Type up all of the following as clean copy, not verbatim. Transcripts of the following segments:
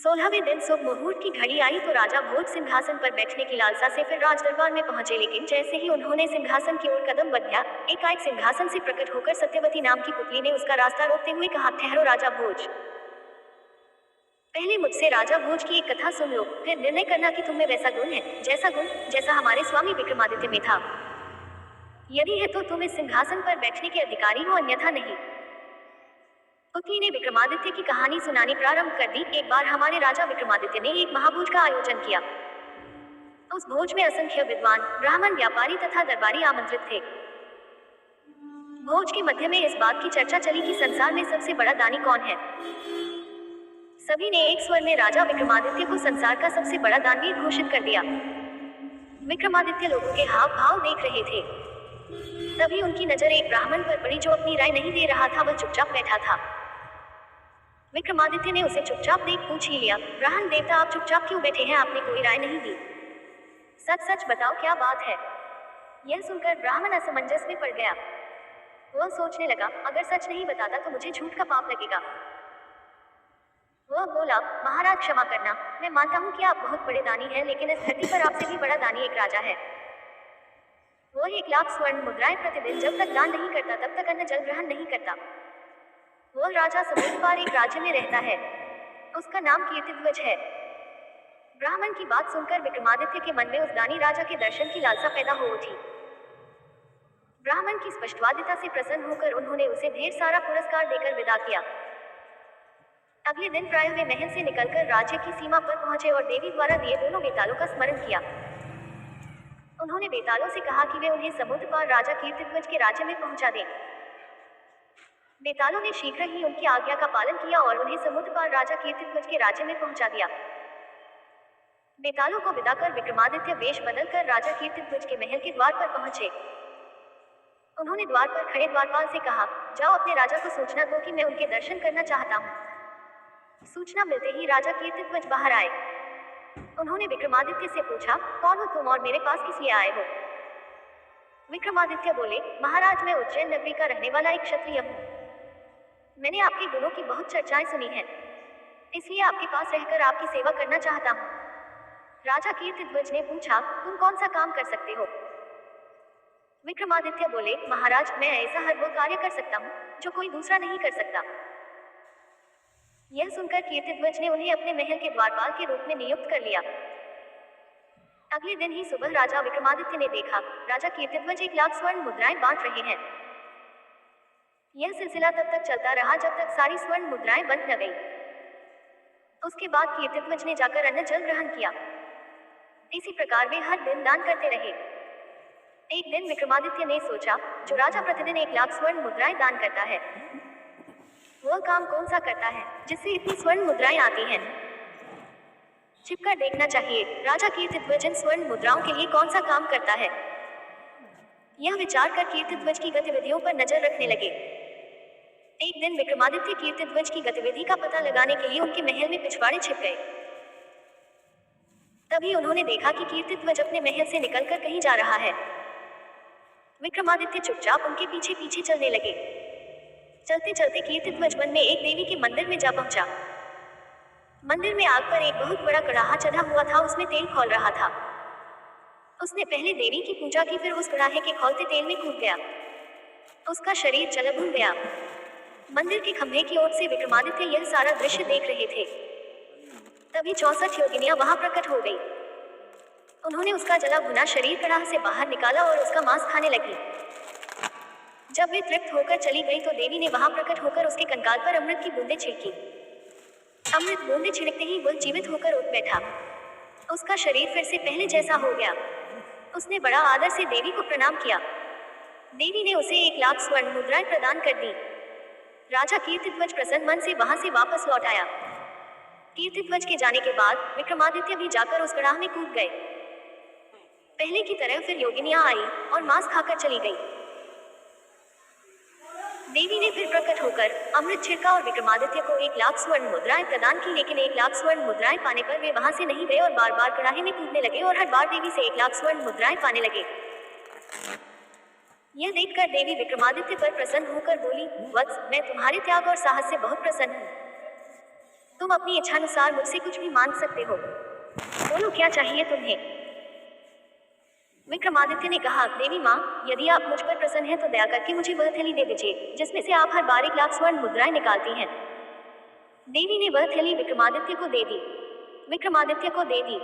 16वें दिन शुभ मुहूर्त की घड़ी आई तो राजा भोज सिंहासन पर बैठने की लालसा से फिर राज दरबार में पहुंचे, लेकिन जैसे ही उन्होंने सिंहासन की ओर कदम बढ़ाया, एकाएक सिंहासन से प्रकट होकर सत्यवती नाम की पुतली ने उसका रास्ता रोकते हुए कहा, ठहरो राजा भोज, पहले मुझसे राजा भोज की एक कथा सुन लो, फिर निर्णय करना कि तुम में वैसा गुण है, जैसा हमारे स्वामी विक्रमादित्य में था। यदि है तो तुम इस सिंहासन पर बैठने के अधिकारी हो, अन्यथा नहीं। पुतली ने विक्रमादित्य की कहानी सुनानी प्रारंभ कर दी। एक बार हमारे राजा विक्रमादित्य ने एक महाभोज का आयोजन किया। उस भोज में असंख्य विद्वान, ब्राह्मण, व्यापारी तथा दरबारी आमंत्रित थे। भोज के मध्य में इस बात की चर्चा चली कि संसार में सबसे बड़ा दानी कौन है। सभी ने एक स्वर में राजा विक्रमादित्य को संसार का सबसे बड़ा दानवीर घोषित कर दिया। विक्रमादित्य लोगों के हाव भाव देख रहे थे। तभी उनकी नजर एक ब्राह्मण पर पड़ी जो अपनी राय नहीं दे रहा था। वह चुपचाप बैठा था। विक्रमादित्य ने उसे चुपचाप देख पूछ ही लिया, ब्राह्मण देवता, आप चुपचाप क्यों बैठे हैं? आपने कोई राय नहीं दी। सच सच बताओ, क्या बात है? यह सुनकर ब्राह्मण असमंजस में पड़ गया। वह सोचने लगा, अगर सच नहीं बताता तो मुझे झूठ का पाप लगेगा। वह बोला, महाराज क्षमा करना, मैं मानता हूँ कि आप बहुत बड़े दानी हैं, लेकिन इस धरती पर आपसे भी बड़ा दानी एक राजा है। वह 1,00,000 स्वर्ण मुद्राएं प्रतिदिन जब तक दान नहीं करता तब तक अन्न जल ग्रहण नहीं करता। वह राजा समुद्र पार एक राज्य में रहता है। उसका नाम कीर्तिध्वज है। ब्राह्मण की बात सुनकर विक्रमादित्य के मन में उस दानी राजा के दर्शन की लालसा पैदा हो उठी। ब्राह्मण की स्पष्टवादिता से प्रसन्न होकर उन्होंने उसे ढेर सारा पुरस्कार देकर विदा किया। अगले दिन प्रायः वे महल से निकलकर राज्य की सीमा पर पहुंचे और देवी द्वारा दिए दोनों बेतालों का स्मरण किया। उन्होंने बेतालों से कहा कि वे उन्हें समुद्र पार राजा कीर्तिध्वज के राज्य में पहुंचा दें। बेतालों ने शीघ्र ही उनकी आज्ञा का पालन किया और उन्हें समुद्र पार राजा कीर्तिध्वज के राज्य में पहुंचा दिया। बेतालों को विदा कर विक्रमादित्य वेश बदलकर राजा कीर्तिध्वज के महल के द्वार पर पहुंचे। उन्होंने द्वार पर खड़े द्वारपाल से कहा, जाओ अपने राजा को सूचना दो कि मैं उनके दर्शन करना चाहता हूँ। सूचना मिलते ही राजा कीर्तिध्वज बाहर आए। उन्होंने विक्रमादित्य से पूछा, कौन हो तुम और मेरे पास किस लिए आए हो? विक्रमादित्य बोले, महाराज, मैं उज्जैन नगरी का रहने वाला एक क्षत्रिय हूँ। मैंने आपके गुणों की बहुत चर्चाएं सुनी हैं, इसलिए आपके पास रहकर आपकी सेवा करना चाहता हूँ। राजा कीर्तिध्वज ने पूछा, तुम कौन सा काम कर सकते हो? विक्रमादित्य बोले, महाराज, मैं ऐसा हर वो कार्य कर सकता हूँ जो कोई दूसरा नहीं कर सकता। यह सुनकर कीर्तिध्वज ने उन्हें अपने महल के द्वारपाल के रूप में नियुक्त कर लिया। अगले दिन ही सुबह राजा विक्रमादित्य ने देखा, राजा कीर्तिध्वज 1,00,000 स्वर्ण मुद्राएं बांट रहे हैं। यह सिलसिला तब तक चलता रहा जब तक सारी स्वर्ण मुद्राएं बंद न गई। उसके बाद कीर्तिध्वज ने जाकर अन्न जल ग्रहण किया। इसी प्रकार वे हर दिन दान करते रहे। एक दिन विक्रमादित्य ने सोचा, जो राजा प्रतिदिन 1,00,000 स्वर्ण मुद्राएं दान करता है, वह काम कौन सा करता है जिससे इतनी स्वर्ण मुद्राएं आती हैं? छिपकर देखना चाहिए, राजा कीर्तिध्वज इन स्वर्ण मुद्राओं के लिए कौन सा काम करता है। यह विचार कर कीर्तिध्वज की गतिविधियों पर नजर रखने लगे। एक दिन विक्रमादित्य कीर्तिध्वज की गतिविधि का पता लगाने के लिए उनके महल में पिछवाड़े छिप गए। तभी उन्होंने देखा कि कीर्तिध्वज अपने महल से निकलकर कहीं जा रहा है। विक्रमादित्य चुपचाप उनके पीछे पीछे चलने लगे। चलते चलते कीर्तिध्वज वन में एक देवी के मंदिर में जा पहुंचा। मंदिर में आग पर एक बहुत बड़ा कड़ाहा चढ़ा हुआ था, उसमें तेल खौल रहा था। उसने पहले देवी की पूजा की, फिर उस कड़ाहे के खौलते तेल में कूद गया। उसका शरीर जल भून गया। मंदिर के खंभे की ओर से विक्रमादित्य यह सारा दृश्य देख रहे थे। तभी 64 योगिनियां वहां प्रकट हो गई। उन्होंने उसका जला भुना शरीर कड़ाह से बाहर निकाला और उसका मांस खाने लगी। जब वे तृप्त होकर चली गई तो देवी ने वहां प्रकट होकर उसके कंकाल पर अमृत की बूंदें छिड़की। अमृत बूंदें छिड़कते ही वह जीवित होकर उठ बैठा। उसका शरीर फिर से पहले जैसा हो गया। उसने बड़ा आदर से देवी को प्रणाम किया। देवी ने उसे 1,00,000 स्वर्ण मुद्राएं प्रदान कर दी। राजा कीर्तिध्वज प्रसन्न मन से वहां से वापस लौट आया। कीर्तिध्वज के जाने के बाद विक्रमादित्य भी जाकर उस कड़ाह में कूद गए। पहले की तरह फिर योगिनियां आई और मांस खाकर चली गई। देवी ने फिर प्रकट होकर अमृत छिड़का और विक्रमादित्य को 1,00,000 स्वर्ण मुद्राएं प्रदान की, लेकिन 1,00,000 स्वर्ण मुद्राएं पाने पर वे वहां से नहीं गए और बार बार कड़ाहे में कूदने लगे और हर बार देवी से 1,00,000 स्वर्ण मुद्राएं पाने लगे। यह देखकर देवी विक्रमादित्य पर प्रसन्न होकर बोली, वत्स, मैं तुम्हारे त्याग और साहस से बहुत प्रसन्न हूँ। तुम अपनी इच्छानुसार मुझसे कुछ भी मांग सकते हो। बोलो क्या चाहिए तुम्हें। विक्रमादित्य ने कहा, देवी माँ, यदि आप मुझ पर प्रसन्न हैं तो दया करके मुझे वह थैली दे दीजिए जिसमें से आप हर बार 1 लाख स्वर्ण मुद्राएं निकालती हैं। देवी ने वह थैली विक्रमादित्य को दे दी। विक्रमादित्य को दे दी।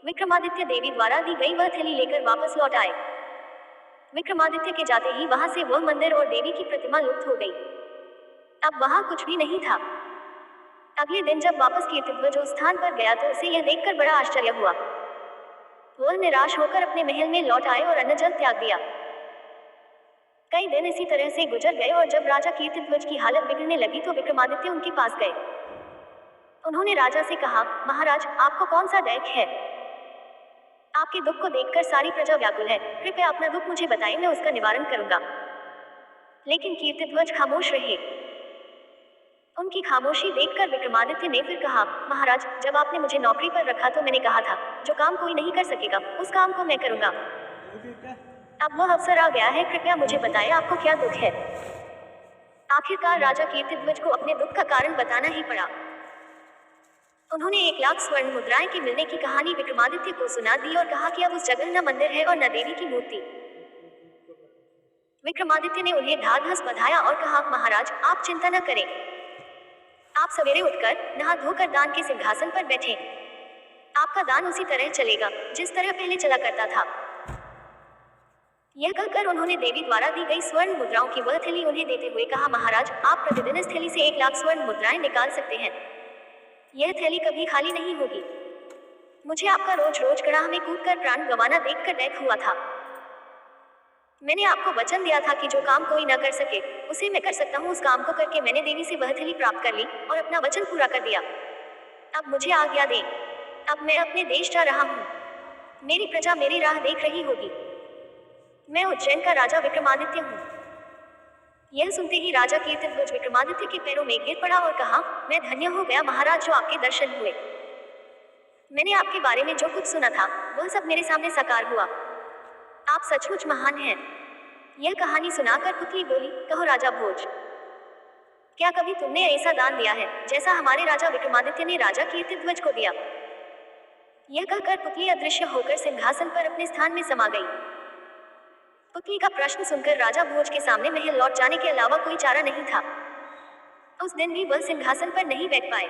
विक्रमादित्य देवी द्वारा दी गई वह थैली लेकर वापस लौट आए। विक्रमादित्य के जाते ही वहां से वह मंदिर और देवी की प्रतिमा लुप्त हो गई। अब वहां कुछ भी नहीं था। अगले दिन जब वापस कीर्तिध्वज उस स्थान पर गया तो उसे यह देखकर बड़ा आश्चर्य हुआ। वह निराश होकर अपने महल में लौट आए और अन्न जल त्याग दिया। कई दिन इसी तरह से गुजर गए और जब राजा कीर्तिध्वज की हालत बिगड़ने लगी तो विक्रमादित्य उनके पास गए। उन्होंने राजा से कहा, महाराज, आपको कौन सा दैख है? आपके दुख को देखकर सारी प्रजा व्याकुल है। कृपया अपना दुख मुझे बताएं, मैं उसका निवारण करूंगा। लेकिन कीर्तिध्वज खामोश रहे। उनकी खामोशी देखकर विक्रमादित्य ने फिर कहा, महाराज, जब आपने मुझे नौकरी पर रखा तो मैंने कहा था, जो काम कोई नहीं कर सकेगा उस काम को मैं करूंगा। अब वह अवसर आ गया है, कृपया मुझे बताएं आपको क्या दुख है। आखिरकार राजा कीर्तिध्वज को अपने दुख का कारण बताना ही पड़ा। उन्होंने 1 लाख स्वर्ण मुद्राएं के मिलने की कहानी विक्रमादित्य को सुना दी और कहा कि अब उस जगह न मंदिर है और न देवी की मूर्ति। विक्रमादित्य ने उन्हें ढाढ़स बंधाया और कहा, महाराज, आप चिंता न करें। आप सवेरे उठकर नहा धोकर दान के सिंहासन पर बैठे। आपका दान उसी तरह चलेगा जिस तरह पहले चला करता था। यह कहकर उन्होंने देवी द्वारा दी गई स्वर्ण मुद्राओं की वह थैली उन्हें देते हुए कहा, महाराज, आप प्रतिदिन इस थैली से 1 लाख स्वर्ण मुद्राएं निकाल सकते हैं। यह थैली कभी खाली नहीं होगी। मुझे आपका रोज रोज कड़ाह में कूदकर प्राण गंवाना देखकर दैख हुआ था। मैंने आपको वचन दिया था कि जो काम कोई न कर सके उसे मैं कर सकता हूँ। उस काम को करके मैंने देवी से वह थैली प्राप्त कर ली और अपना वचन पूरा कर दिया। अब मुझे आज्ञा दें। अब मैं अपने देश जा रहा हूँ। मेरी प्रजा मेरी राह देख रही होगी। मैं उज्जैन का राजा विक्रमादित्य हूँ। यह सुनते ही राजा कीर्तिध्वज विक्रमादित्य के पैरों में गिर पड़ा और कहा, मैं धन्य हो गया महाराज जो आपके दर्शन हुए। मैंने आपके बारे में जो कुछ सुना था वह सब मेरे सामने साकार हुआ। आप सचमुच महान हैं। यह कहानी सुनाकर पुतली बोली, कहो राजा भोज, क्या कभी तुमने ऐसा दान दिया है जैसा हमारे राजा विक्रमादित्य ने राजा कीर्तिध्वज को दिया? यह कहकर पुतली अदृश्य होकर सिंहासन पर अपने स्थान में समा गई। पुतली का प्रश्न सुनकर राजा भोज के सामने महल लौट जाने के अलावा कोई चारा नहीं था। उस दिन भी वह सिंहासन पर नहीं बैठ पाए।